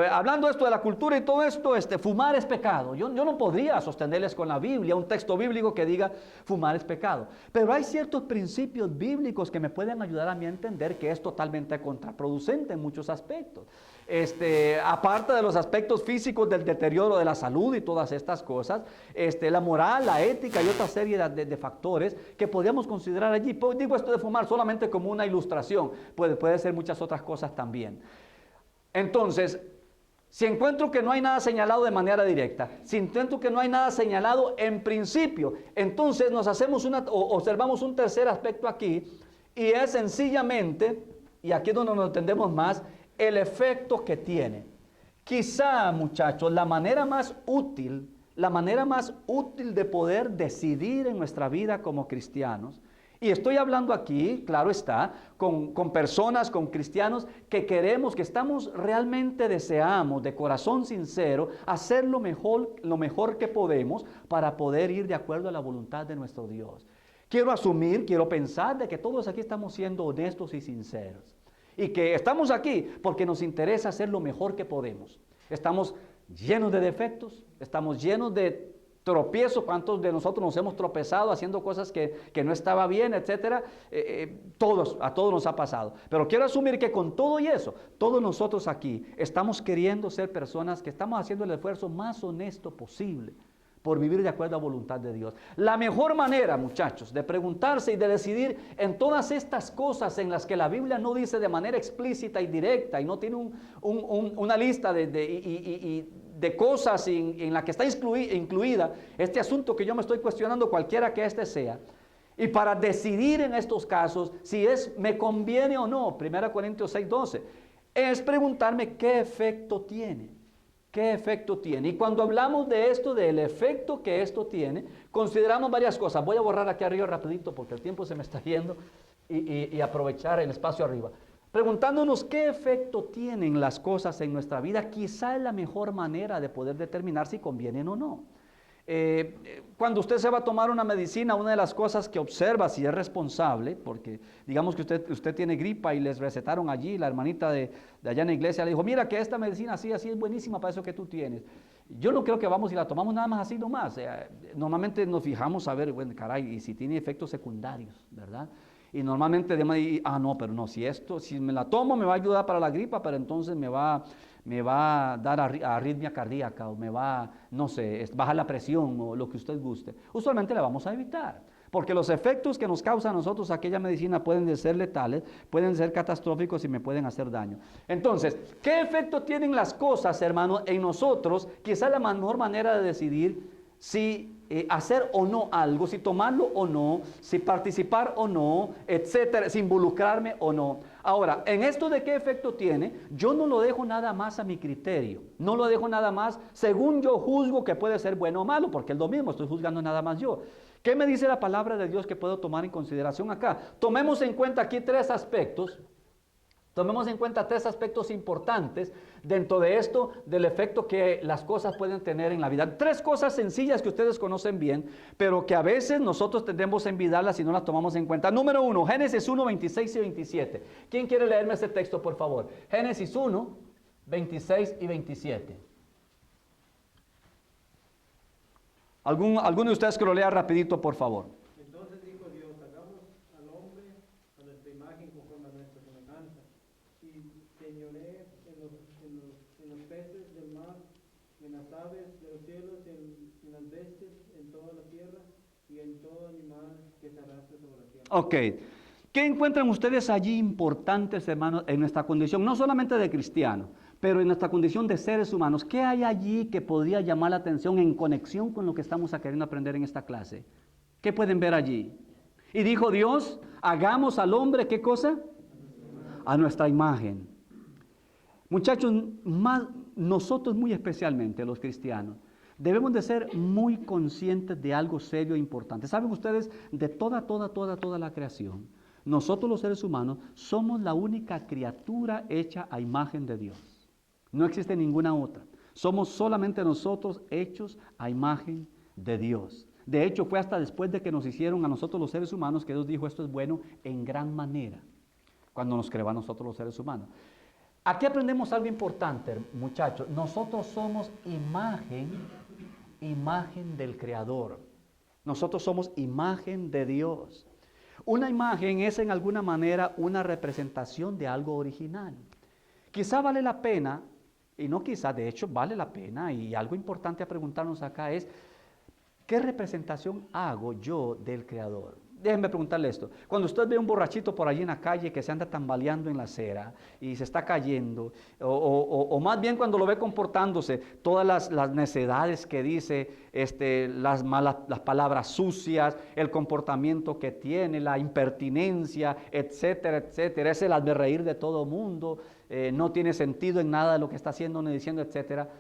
hablando esto de la cultura y todo esto, fumar es pecado. Yo no podría sostenerles con la Biblia un texto bíblico que diga fumar es pecado. Pero hay ciertos principios bíblicos que me pueden ayudar a mí a entender que es totalmente contraproducente en muchos aspectos. Aparte de los aspectos físicos del deterioro de la salud y todas estas cosas, la moral, la ética y otra serie de factores que podríamos considerar allí. Digo esto de fumar solamente como una ilustración, puede ser muchas otras cosas también. Entonces, si encuentro que no hay nada señalado de manera directa, si encuentro que no hay nada señalado en principio, entonces observamos un tercer aspecto aquí, y es sencillamente, y aquí es donde nos entendemos más, el efecto que tiene. Quizá, muchachos, la manera más útil de poder decidir en nuestra vida como cristianos, y estoy hablando aquí, claro está, con personas, con cristianos que queremos, que realmente deseamos de corazón sincero hacer lo mejor que podemos para poder ir de acuerdo a la voluntad de nuestro Dios. Quiero pensar de que todos aquí estamos siendo honestos y sinceros. Y que estamos aquí porque nos interesa hacer lo mejor que podemos. Estamos llenos de defectos, estamos llenos de tropiezos. ¿Cuántos de nosotros nos hemos tropezado haciendo cosas que no estaba bien, etcétera? A todos nos ha pasado. Pero quiero asumir que con todo y eso, todos nosotros aquí estamos queriendo ser personas que estamos haciendo el esfuerzo más honesto posible por vivir de acuerdo a la voluntad de Dios. La mejor manera, muchachos, de preguntarse y de decidir en todas estas cosas en las que la Biblia no dice de manera explícita y directa, y no tiene una lista de cosas en la que está incluida este asunto que yo me estoy cuestionando, cualquiera que sea, y para decidir en estos casos si me conviene o no, 1 Corintios 6:12, es preguntarme qué efecto tiene. ¿Qué efecto tiene? Y cuando hablamos de esto, del efecto que esto tiene, consideramos varias cosas. Voy a borrar aquí arriba rapidito porque el tiempo se me está yendo y aprovechar el espacio arriba. Preguntándonos qué efecto tienen las cosas en nuestra vida, quizá es la mejor manera de poder determinar si convienen o no. Cuando usted se va a tomar una medicina, una de las cosas que observa si es responsable, porque digamos que usted tiene gripa y les recetaron allí, la hermanita de allá en la iglesia le dijo, mira que esta medicina así es buenísima para eso que tú tienes. Yo no creo que vamos y la tomamos nada más así nomás. Normalmente nos fijamos a ver, bueno, caray, y si tiene efectos secundarios, ¿verdad? Y normalmente no, pero no, si me la tomo me va a ayudar para la gripa, pero entonces me va a dar arritmia cardíaca o me va, no sé, bajar la presión o lo que usted guste. Usualmente la vamos a evitar, porque los efectos que nos causa a nosotros aquella medicina pueden ser letales, pueden ser catastróficos y me pueden hacer daño. Entonces, ¿qué efecto tienen las cosas, hermano, en nosotros? Quizá la mejor manera de decidir si hacer o no algo, si tomarlo o no, si participar o no, etcétera, si involucrarme o no. Ahora, en esto de qué efecto tiene, yo no lo dejo nada más a mi criterio, no lo dejo nada más según yo juzgo que puede ser bueno o malo, porque es lo mismo, estoy juzgando nada más yo. ¿Qué me dice la palabra de Dios que puedo tomar en consideración acá? Tomemos en cuenta aquí tres aspectos. Tomemos en cuenta tres aspectos importantes dentro de esto, del efecto que las cosas pueden tener en la vida. Tres cosas sencillas que ustedes conocen bien, pero que a veces nosotros tendemos a olvidarlas si no las tomamos en cuenta. Número 1, Génesis 1, 26 y 27. ¿Quién quiere leerme ese texto, por favor? Génesis 1, 26 y 27. ¿Alguno de ustedes que lo lea rapidito, por favor? Entonces dijo Dios, hagamos al hombre a nuestra imagen conforme a nuestra semejanza, y señoree en los peces del mar, en las aves de los cielos, en las bestias, en toda la tierra, y en todo animal que se arrastre sobre la tierra. Ok. ¿Qué encuentran ustedes allí importantes, hermanos, en nuestra condición, no solamente de cristianos, pero en nuestra condición de seres humanos? ¿Qué hay allí que podría llamar la atención en conexión con lo que estamos queriendo aprender en esta clase? ¿Qué pueden ver allí? Y dijo Dios, hagamos al hombre, ¿qué cosa? A nuestra imagen. Muchachos, nosotros muy especialmente los cristianos, debemos de ser muy conscientes de algo serio e importante. ¿Saben ustedes? De toda la creación, nosotros los seres humanos somos la única criatura hecha a imagen de Dios. No existe ninguna otra. Somos solamente nosotros hechos a imagen de Dios. De hecho, fue hasta después de que nos hicieron a nosotros los seres humanos que Dios dijo esto es bueno en gran manera, cuando nos creó a nosotros los seres humanos. Aquí aprendemos algo importante, muchachos. Nosotros somos imagen del Creador. Nosotros somos imagen de Dios. Una imagen es en alguna manera una representación de algo original. Quizá vale la pena, y no quizá, de hecho vale la pena, y algo importante a preguntarnos acá es, ¿qué representación hago yo del Creador? Déjenme preguntarle esto. Cuando usted ve un borrachito por allí en la calle que se anda tambaleando en la acera y se está cayendo, o más bien cuando lo ve comportándose, todas las necedades que dice, las palabras sucias, el comportamiento que tiene, la impertinencia, etcétera, etcétera, es el hazmerreír de todo mundo, no tiene sentido en nada de lo que está haciendo ni diciendo, etcétera.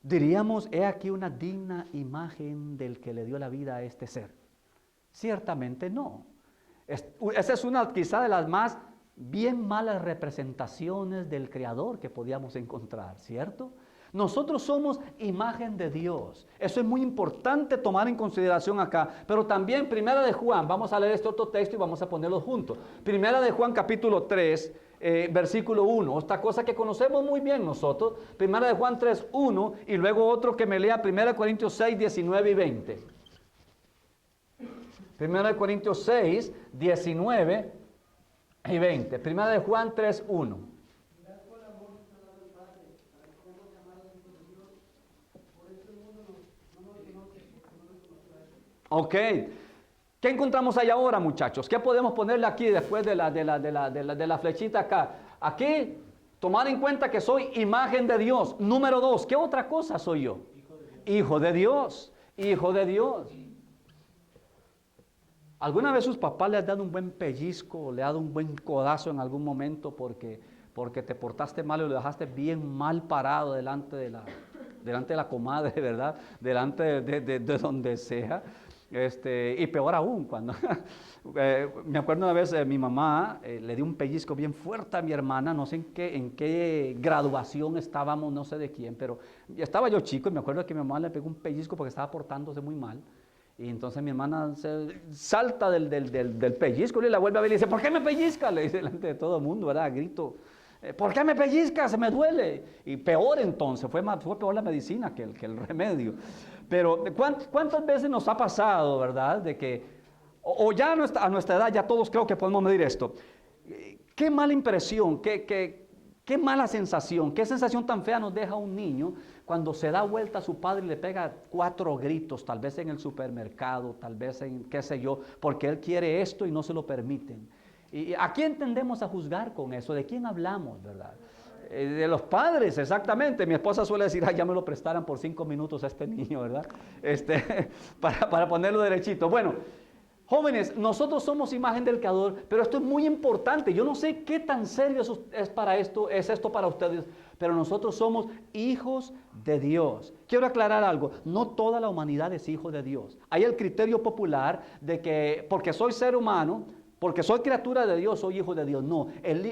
Diríamos, he aquí una digna imagen del que le dio la vida a este ser. Ciertamente no. Esa es una quizá de las más bien malas representaciones del Creador que podíamos encontrar, ¿cierto? Nosotros somos imagen de Dios. Eso es muy importante tomar en consideración acá. Pero también Primera de Juan, vamos a leer este otro texto y vamos a ponerlos juntos. Primera de Juan capítulo 3, versículo 1. Esta cosa que conocemos muy bien nosotros. Primera de Juan 3, 1 y luego otro que me lea 1 Corintios 6, 19 y 20. 1 Corintios 6, 19 y 20. 1 Juan 3, 1. Ok. ¿Qué encontramos ahí ahora, muchachos? ¿Qué podemos ponerle aquí después de la flechita acá? Aquí, tomar en cuenta que soy imagen de Dios. Número 2, ¿qué otra cosa soy yo? Hijo de Dios. Hijo de Dios. ¿Alguna vez sus papás le han dado un buen pellizco o le han dado un buen codazo en algún momento porque porque te portaste mal y lo dejaste bien mal parado delante de la comadre, ¿verdad? Delante de donde sea. Y peor aún, cuando me acuerdo una vez mi mamá le dio un pellizco bien fuerte a mi hermana, no sé en qué graduación estábamos, no sé de quién, pero estaba yo chico y me acuerdo que mi mamá le pegó un pellizco porque estaba portándose muy mal. Y entonces mi hermana se salta del pellizco y la vuelve a ver y le dice, ¿por qué me pellizca? Le dice delante de todo el mundo, ¿verdad? Grito, ¿por qué me pellizca? Se me duele. Y peor entonces, fue peor la medicina que el remedio. Pero ¿cuántas veces nos ha pasado, verdad? De que, o ya a nuestra edad, ya todos creo que podemos medir esto. Qué mala impresión, qué mala sensación, qué sensación tan fea nos deja un niño cuando se da vuelta a su padre y le pega 4 gritos, tal vez en el supermercado, tal vez en qué sé yo, porque él quiere esto y no se lo permiten. ¿Y a quién tendemos a juzgar con eso? ¿De quién hablamos, verdad? De los padres, exactamente. Mi esposa suele decir, ya me lo prestaran por 5 minutos a este niño, ¿verdad? Para ponerlo derechito. Bueno, jóvenes, nosotros somos imagen del Creador, pero esto es muy importante. Yo no sé qué tan serio es esto para ustedes, pero nosotros somos hijos de Dios. Quiero aclarar algo, no toda la humanidad es hijo de Dios. Hay el criterio popular de que porque soy ser humano, porque soy criatura de Dios, soy hijo de Dios. No,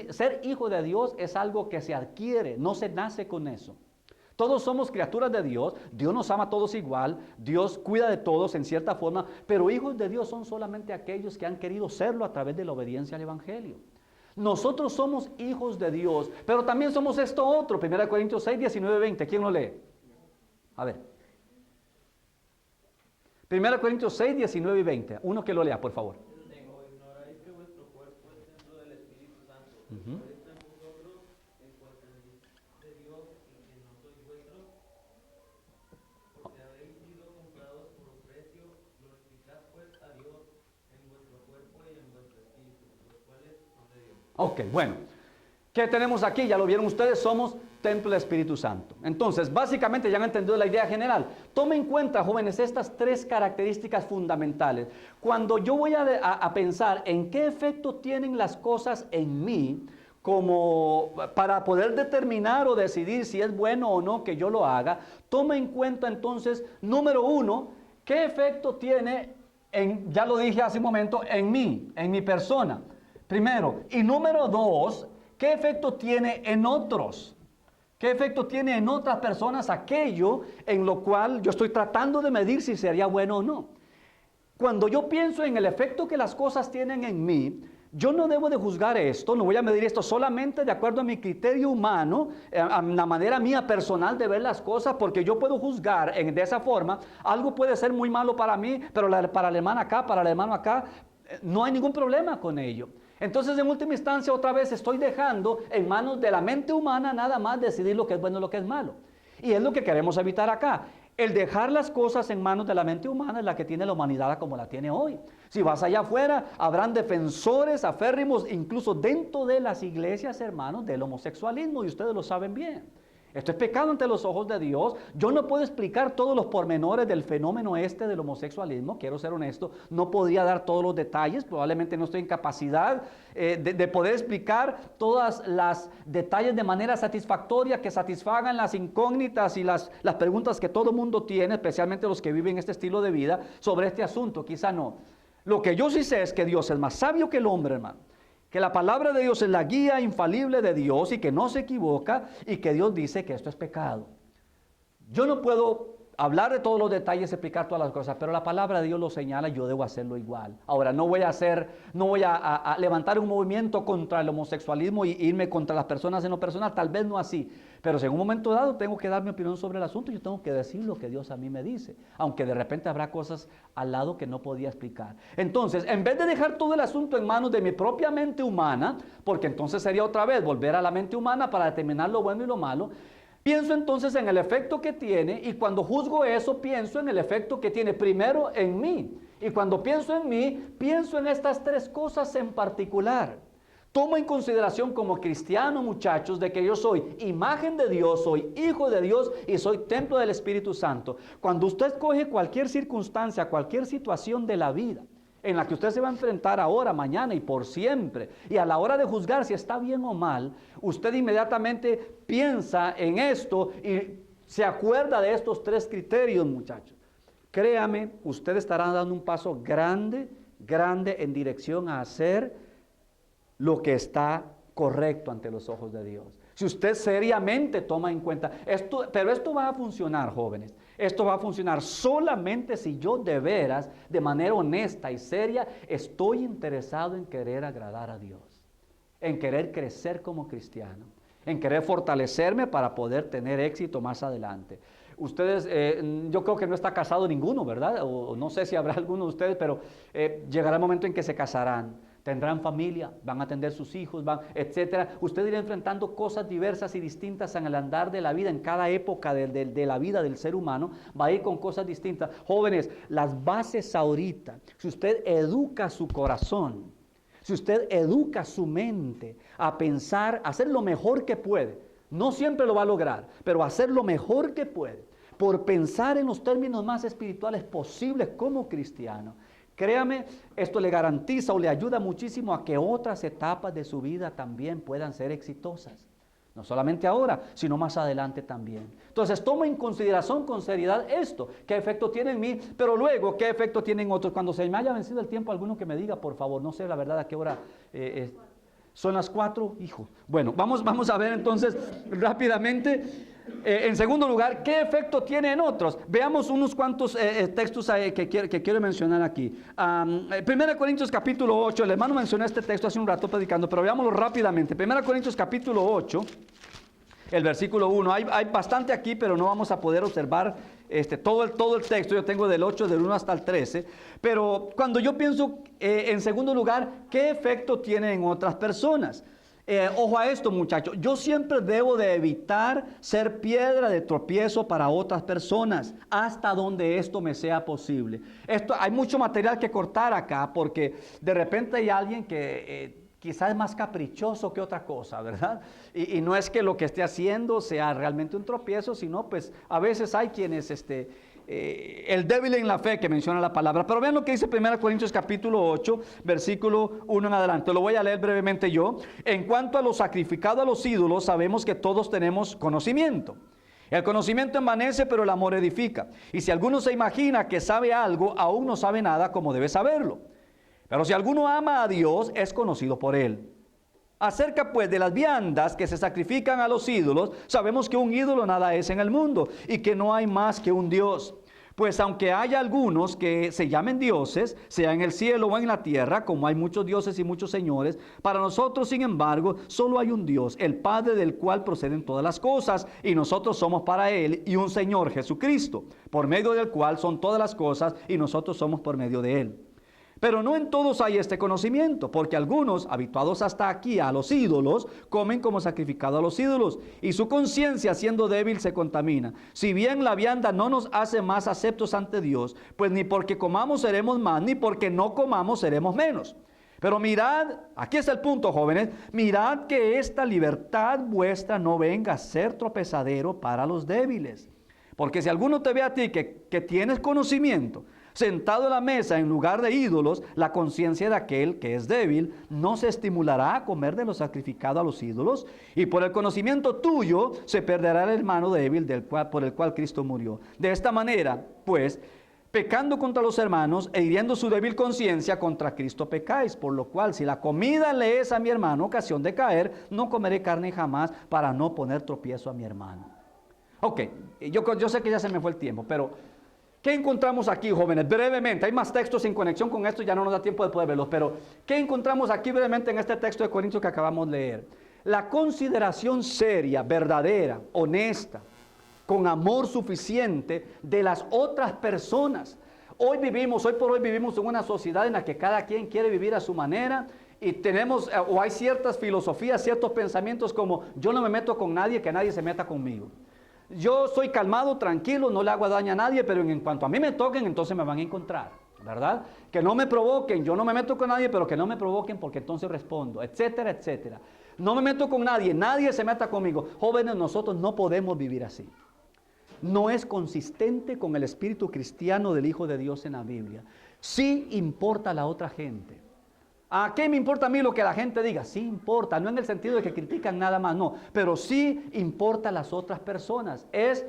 ser hijo de Dios es algo que se adquiere, no se nace con eso. Todos somos criaturas de Dios, Dios nos ama a todos igual, Dios cuida de todos en cierta forma, pero hijos de Dios son solamente aquellos que han querido serlo a través de la obediencia al Evangelio. Nosotros somos hijos de Dios, pero también somos esto otro, 1 Corintios 6, 19, 20, ¿quién lo lee? A ver. 1 Corintios 6, 19 y 20, uno que lo lea, por favor. Ignoráis que vuestro cuerpo es templo del Espíritu Santo, Uh-huh. está en vosotros, el cual tenéis de Dios y que no sois vuestros, porque habéis sido comprados por precio, glorificad pues a Dios en vuestro cuerpo y en vuestro espíritu, los cuales son de Dios. Ok, bueno. ¿Qué tenemos aquí? Ya lo vieron ustedes, somos templo del Espíritu Santo. Entonces, básicamente ya han entendido la idea general. Tomen en cuenta, jóvenes, estas 3 características fundamentales. Cuando yo voy a pensar en qué efecto tienen las cosas en mí, como para poder determinar o decidir si es bueno o no que yo lo haga, toma en cuenta entonces, número 1, qué efecto tiene, ya lo dije hace un momento, en mí, en mi persona. Primero. Y número 2, ¿qué efecto tiene en otros? ¿Qué efecto tiene en otras personas aquello en lo cual yo estoy tratando de medir si sería bueno o no? Cuando yo pienso en el efecto que las cosas tienen en mí, yo no debo de juzgar esto, no voy a medir esto solamente de acuerdo a mi criterio humano, a la manera mía personal de ver las cosas, porque yo puedo juzgar de esa forma. Algo puede ser muy malo para mí, pero para el hermano acá, para el hermano acá, no hay ningún problema con ello. Entonces, en última instancia, otra vez estoy dejando en manos de la mente humana nada más decidir lo que es bueno y lo que es malo. Y es lo que queremos evitar acá. El dejar las cosas en manos de la mente humana es la que tiene la humanidad como la tiene hoy. Si vas allá afuera, habrán defensores aférrimos, incluso dentro de las iglesias, hermanos, del homosexualismo, y ustedes lo saben bien. Esto es pecado ante los ojos de Dios. Yo no puedo explicar todos los pormenores del fenómeno del homosexualismo, quiero ser honesto, no podría dar todos los detalles, probablemente no estoy en capacidad de poder explicar todos los detalles de manera satisfactoria que satisfagan las incógnitas y las preguntas que todo mundo tiene, especialmente los que viven este estilo de vida, sobre este asunto, quizá no. Lo que yo sí sé es que Dios es más sabio que el hombre, hermano. Que la palabra de Dios es la guía infalible de Dios y que no se equivoca, y que Dios dice que esto es pecado. Yo no puedo hablar de todos los detalles, explicar todas las cosas, pero la palabra de Dios lo señala y yo debo hacerlo igual. Ahora, no voy a levantar un movimiento contra el homosexualismo y irme contra las personas en lo personal, tal vez no así, pero si en un momento dado tengo que dar mi opinión sobre el asunto, yo tengo que decir lo que Dios a mí me dice, aunque de repente habrá cosas al lado que no podía explicar. Entonces, en vez de dejar todo el asunto en manos de mi propia mente humana, porque entonces sería otra vez volver a la mente humana para determinar lo bueno y lo malo, pienso entonces en el efecto que tiene, y cuando juzgo eso, pienso en el efecto que tiene primero en mí. Y cuando pienso en mí, pienso en estas 3 cosas en particular. Tomo en consideración como cristiano, muchachos, de que yo soy imagen de Dios, soy hijo de Dios y soy templo del Espíritu Santo. Cuando usted coge cualquier circunstancia, cualquier situación de la vida, en la que usted se va a enfrentar ahora, mañana y por siempre. Y a la hora de juzgar si está bien o mal, usted inmediatamente piensa en esto y se acuerda de estos 3 criterios, muchachos. Créame, usted estará dando un paso grande, grande en dirección a hacer lo que está correcto ante los ojos de Dios. Si usted seriamente toma en cuenta esto, pero esto va a funcionar, jóvenes. Esto va a funcionar solamente si yo de veras, de manera honesta y seria, estoy interesado en querer agradar a Dios, en querer crecer como cristiano, en querer fortalecerme para poder tener éxito más adelante. Ustedes, yo creo que no está casado ninguno, ¿verdad? O no sé si habrá alguno de ustedes, pero llegará el momento en que se casarán. Tendrán familia, van a atender sus hijos, etcétera. Usted irá enfrentando cosas diversas y distintas en el andar de la vida, en cada época de la vida del ser humano, va a ir con cosas distintas. Jóvenes, las bases ahorita, si usted educa su corazón, si usted educa su mente a pensar, a hacer lo mejor que puede, no siempre lo va a lograr, pero hacer lo mejor que puede, por pensar en los términos más espirituales posibles como cristiano, créame, esto le garantiza o le ayuda muchísimo a que otras etapas de su vida también puedan ser exitosas. No solamente ahora, sino más adelante también. Entonces, toma en consideración con seriedad esto. ¿Qué efecto tiene en mí? Pero luego, ¿qué efecto tiene en otros? Cuando se me haya vencido el tiempo, alguno que me diga, por favor, no sé la verdad a qué hora son las 4. Hijo. Bueno, vamos a ver entonces rápidamente. En segundo lugar, ¿qué efecto tiene en otros? Veamos unos cuantos textos que quiero mencionar aquí. 1 Corintios capítulo 8, el hermano mencionó este texto hace un rato predicando, pero veámoslo rápidamente. 1 Corintios capítulo 8, el versículo 1. Hay bastante aquí, pero no vamos a poder observar todo el texto. Yo tengo del 8, del 1 hasta el 13. Pero cuando yo pienso, en segundo lugar, ¿qué efecto tiene en otras personas? Ojo a esto, muchachos, yo siempre debo de evitar ser piedra de tropiezo para otras personas hasta donde esto me sea posible. Hay mucho material que cortar acá porque de repente hay alguien que quizás es más caprichoso que otra cosa, ¿verdad? Y no es que lo que esté haciendo sea realmente un tropiezo, sino pues a veces hay quienes el débil en la fe que menciona la palabra. Pero vean lo que dice 1 Corintios capítulo 8, versículo 1 en adelante. Lo voy a leer brevemente yo. En cuanto a lo sacrificado a los ídolos, sabemos que todos tenemos conocimiento. El conocimiento envanece, pero el amor edifica. Y si alguno se imagina que sabe algo, aún no sabe nada como debe saberlo. Pero si alguno ama a Dios, es conocido por él. Acerca pues de las viandas que se sacrifican a los ídolos, sabemos que un ídolo nada es en el mundo y que no hay más que un Dios. Pues aunque haya algunos que se llamen dioses, sea en el cielo o en la tierra, como hay muchos dioses y muchos señores, para nosotros, sin embargo, solo hay un Dios, el Padre del cual proceden todas las cosas, y nosotros somos para Él, y un Señor, Jesucristo, por medio del cual son todas las cosas, y nosotros somos por medio de Él. Pero no en todos hay este conocimiento, porque algunos, habituados hasta aquí a los ídolos, comen como sacrificado a los ídolos, y su conciencia, siendo débil, se contamina. Si bien la vianda no nos hace más aceptos ante Dios, pues ni porque comamos seremos más, ni porque no comamos seremos menos. Pero mirad, aquí está el punto, jóvenes, mirad que esta libertad vuestra no venga a ser tropezadero para los débiles. Porque si alguno te ve a ti que tienes conocimiento, sentado a la mesa en lugar de ídolos, la conciencia de aquel que es débil no se estimulará a comer de lo sacrificado a los ídolos, y por el conocimiento tuyo se perderá el hermano débil por el cual Cristo murió. De esta manera, pues, pecando contra los hermanos e hiriendo su débil conciencia, contra Cristo pecáis. Por lo cual, si la comida le es a mi hermano ocasión de caer, no comeré carne jamás para no poner tropiezo a mi hermano. Ok, yo sé que ya se me fue el tiempo, pero ¿qué encontramos aquí, jóvenes? Brevemente, hay más textos en conexión con esto, ya no nos da tiempo de poder verlos, pero ¿qué encontramos aquí brevemente en este texto de Corintios que acabamos de leer? La consideración seria, verdadera, honesta, con amor suficiente de las otras personas. Hoy por hoy vivimos en una sociedad en la que cada quien quiere vivir a su manera y hay ciertas filosofías, ciertos pensamientos como yo no me meto con nadie, que nadie se meta conmigo. Yo soy calmado, tranquilo, no le hago daño a nadie, pero en cuanto a mí me toquen, entonces me van a encontrar, ¿verdad? Que no me provoquen, yo no me meto con nadie, pero que no me provoquen porque entonces respondo, etcétera, etcétera. No me meto con nadie, nadie se meta conmigo. Jóvenes, nosotros no podemos vivir así. No es consistente con el espíritu cristiano del Hijo de Dios en la Biblia. Sí importa a la otra gente. ¿A qué me importa a mí lo que la gente diga? Sí importa, no en el sentido de que critican nada más, no. Pero sí importa a las otras personas. Es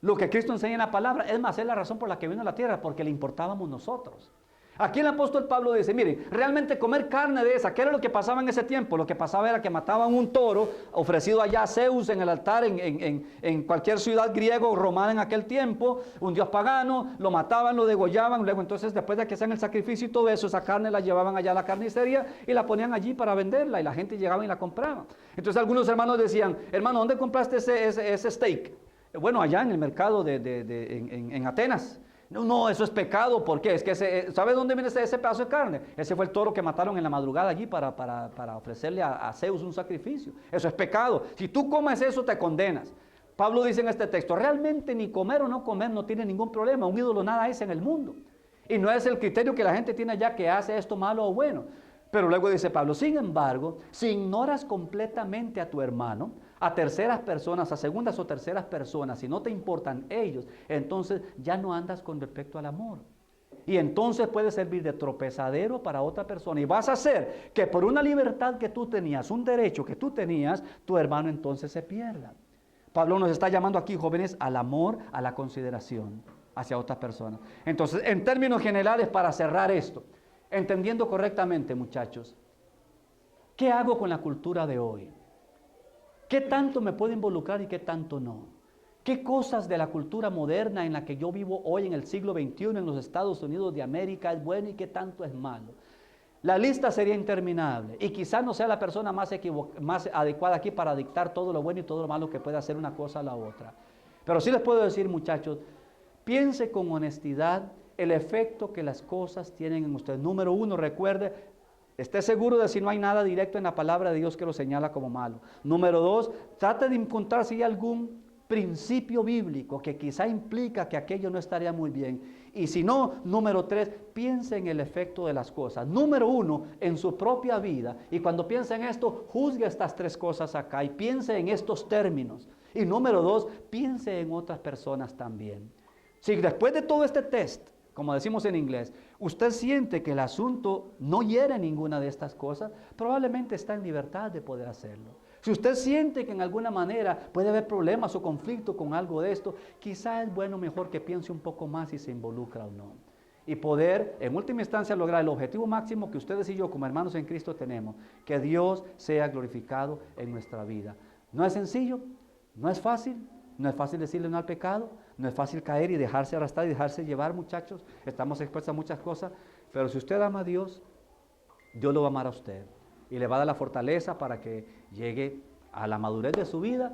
lo que Cristo enseña en la palabra. Es más, es la razón por la que vino a la tierra, porque le importábamos nosotros. Aquí el apóstol Pablo dice, miren, realmente comer carne de esa, ¿qué era lo que pasaba en ese tiempo? Lo que pasaba era que mataban un toro ofrecido allá a Zeus en el altar en cualquier ciudad griega o romana en aquel tiempo, un dios pagano, lo mataban, lo degollaban, luego entonces después de que hacían el sacrificio y todo eso, esa carne la llevaban allá a la carnicería y la ponían allí para venderla y la gente llegaba y la compraba. Entonces algunos hermanos decían, hermano, ¿dónde compraste ese steak? Bueno, allá en el mercado en Atenas. No, eso es pecado. ¿Por qué? Es que ¿sabe dónde viene ese pedazo de carne? Ese fue el toro que mataron en la madrugada allí para ofrecerle a Zeus un sacrificio. Eso es pecado. Si tú comes eso, te condenas. Pablo dice en este texto, realmente ni comer o no comer no tiene ningún problema. Un ídolo nada es en el mundo. Y no es el criterio que la gente tiene allá que hace esto malo o bueno. Pero luego dice Pablo, sin embargo, si ignoras completamente a tu hermano, a terceras personas, a segundas o terceras personas, si no te importan ellos, entonces ya no andas con respecto al amor. Y entonces puede servir de tropezadero para otra persona. Y vas a hacer que por una libertad que tú tenías, un derecho que tú tenías, tu hermano entonces se pierda. Pablo nos está llamando aquí, jóvenes, al amor, a la consideración hacia otras personas. Entonces, en términos generales, para cerrar esto, entendiendo correctamente, muchachos, ¿qué hago con la cultura de hoy? ¿Qué tanto me puedo involucrar y qué tanto no? ¿Qué cosas de la cultura moderna en la que yo vivo hoy en el siglo XXI en los Estados Unidos de América es bueno y qué tanto es malo? La lista sería interminable y quizás no sea la persona más adecuada aquí para dictar todo lo bueno y todo lo malo que puede hacer una cosa a la otra. Pero sí les puedo decir, muchachos, piense con honestidad el efecto que las cosas tienen en usted. Número uno, recuerde, esté seguro de si no hay nada directo en la palabra de Dios que lo señala como malo. Número dos, trate de encontrar si hay algún principio bíblico que quizá implica que aquello no estaría muy bien. Y si no, número tres, piense en el efecto de las cosas. Número uno, en su propia vida. Y cuando piense en esto, juzgue estas tres cosas acá y piense en estos términos. Y número dos, piense en otras personas también. Si después de todo este test, como decimos en inglés, usted siente que el asunto no hiere ninguna de estas cosas, probablemente está en libertad de poder hacerlo. Si usted siente que en alguna manera puede haber problemas o conflicto con algo de esto, quizá es bueno mejor que piense un poco más si se involucra o no. Y poder, en última instancia, lograr el objetivo máximo que ustedes y yo como hermanos en Cristo tenemos, que Dios sea glorificado en nuestra vida. No es sencillo, no es fácil decirle no al pecado, no es fácil caer y dejarse arrastrar y dejarse llevar, muchachos. Estamos expuestos a muchas cosas, pero si usted ama a Dios, Dios lo va a amar a usted y le va a dar la fortaleza para que llegue a la madurez de su vida